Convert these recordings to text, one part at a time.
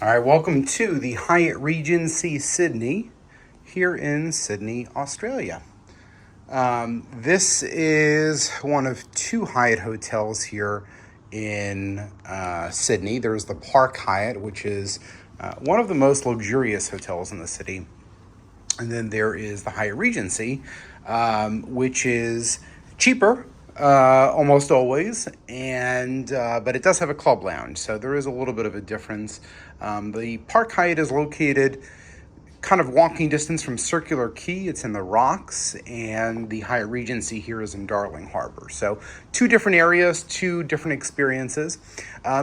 All right, welcome to the Hyatt Regency Sydney here in Sydney, Australia. This is one of two Hyatt hotels here in Sydney. There's the Park Hyatt, which is one of the most luxurious hotels in the city. And then there is the Hyatt Regency, which is cheaper almost always, and but it does have a club lounge, so there is a little bit of a difference. The Park Hyatt is located kind of walking distance from Circular Quay. It's in the Rocks, and the Hyatt Regency here is in Darling Harbour. So two different areas, two different experiences.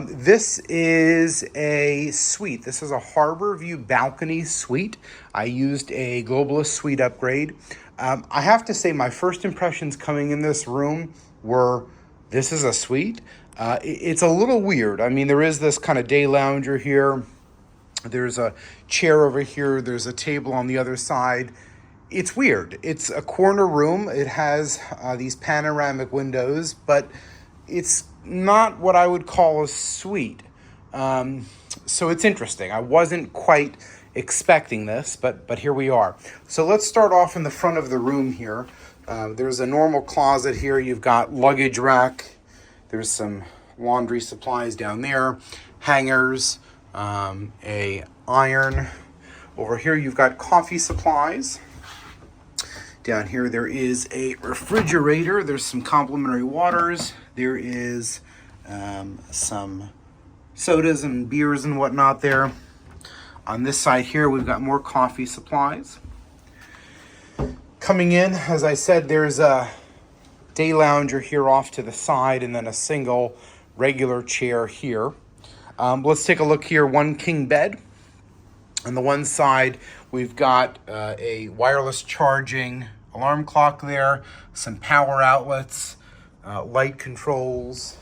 This is a suite. This is a harbor view balcony suite. I used a Globalist suite upgrade. I have to say my first impressions coming in this room were, this is a suite. It's a little weird. I mean, there is this kind of day lounger here. There's a chair over here. There's a table on the other side. It's weird. It's a corner room. It has these panoramic windows, but it's not what I would call a suite. So it's interesting. I wasn't quite expecting this, but here we are. So let's start off in the front of the room here. There's a normal closet here. You've got luggage rack. There's some laundry supplies down there, hangers, a iron. Over here you've got coffee supplies. Down here there is a refrigerator. There's some complimentary waters. There is some sodas and beers and whatnot there. On this side here we've got more coffee supplies. Coming in, as I said, there's a day lounger here off to the side, and then a single regular chair here. Let's take a look here. One king bed. On the one side, we've got a wireless charging alarm clock there, some power outlets, light controls.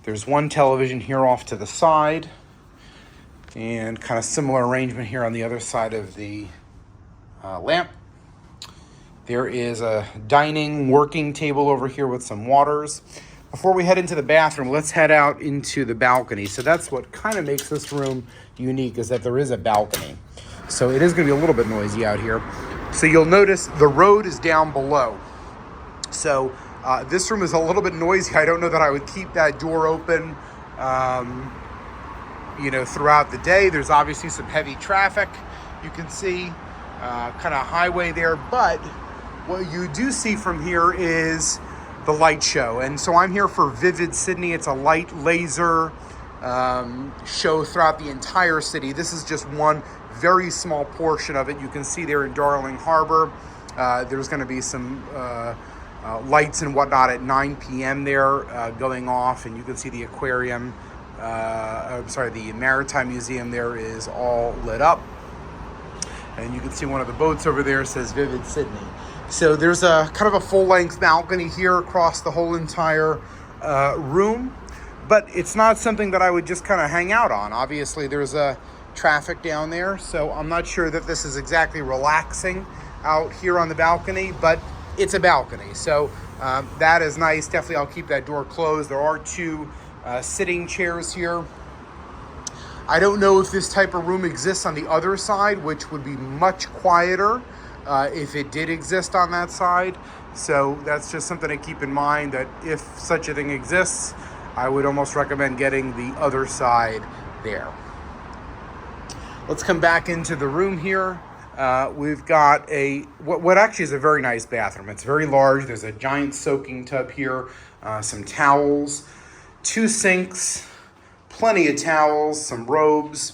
There's one television here off to the side, and kind of similar arrangement here on the other side of the lamp. There is a dining working table over here with some waters. Before we head into the bathroom, let's head out into the balcony. So that's what kind of makes this room unique, is that there is a balcony. So it is going to be a little bit noisy out here. So you'll notice the road is down below. So this room is a little bit noisy. I don't know that I would keep that door open, throughout the day. There's obviously some heavy traffic. You can see kind of highway there, but what you do see from here is the light show. And so I'm here for Vivid Sydney. It's a light laser show throughout the entire city. This is just one very small portion of it. You can see there in Darling Harbour. There's going to be some lights and whatnot at 9 p.m. there going off, and you can see the aquarium, the Maritime Museum there is all lit up. And you can see one of the boats over there says Vivid Sydney. So there's a kind of a full-length balcony here across the whole entire room, but it's not something that I would just kind of hang out on. Obviously, there's a traffic down there, so I'm not sure that this is exactly relaxing out here on the balcony, but it's a balcony, so that is nice. Definitely, I'll keep that door closed. There are two sitting chairs here. I don't know if this type of room exists on the other side, which would be much quieter if it did exist on that side. So that's just something to keep in mind, that if such a thing exists, I would almost recommend getting the other side there. Let's come back into the room here. We've got what actually is a very nice bathroom. It's very large. There's a giant soaking tub here, some towels, two sinks, plenty of towels, some robes,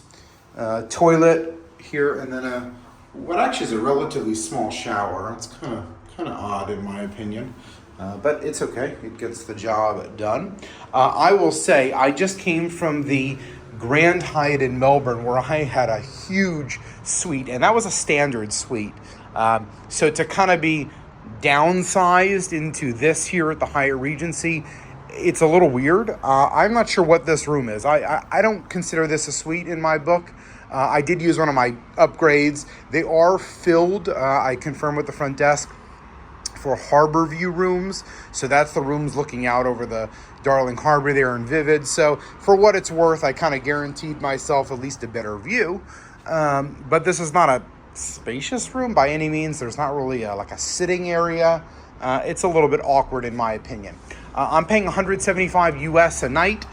toilet here, and then what actually is a relatively small shower. It's kind of odd in my opinion, but it's okay. It gets the job done. I will say I just came from the Grand Hyatt in Melbourne, where I had a huge suite, and that was a standard suite. So to kind of be downsized into this here at the Hyatt Regency, it's a little weird. I'm not sure what this room is. I don't consider this a suite in my book. I did use one of my upgrades. They are filled, I confirmed with the front desk, for harbor view rooms. So that's the rooms looking out over the Darling Harbour there in Vivid. So for what it's worth, I kind of guaranteed myself at least a better view. But this is not a spacious room by any means. There's not really like a sitting area. It's a little bit awkward in my opinion. I'm paying $175 US a night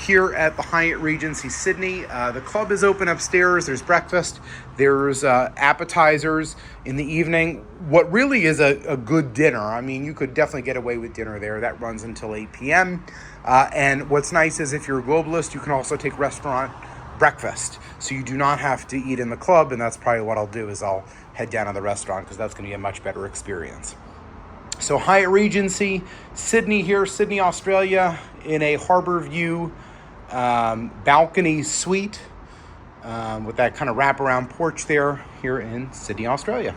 here at the Hyatt Regency Sydney. The club is open upstairs. There's breakfast. There's appetizers in the evening. What really is a good dinner. I mean, you could definitely get away with dinner there. That runs until 8 p.m. And what's nice is if you're a globalist, you can also take restaurant breakfast. So you do not have to eat in the club, and that's probably what I'll do is I'll head down to the restaurant because that's going to be a much better experience. So Hyatt Regency, Sydney here, Sydney, Australia, in a harbor view balcony suite with that kind of wraparound porch there here in Sydney, Australia.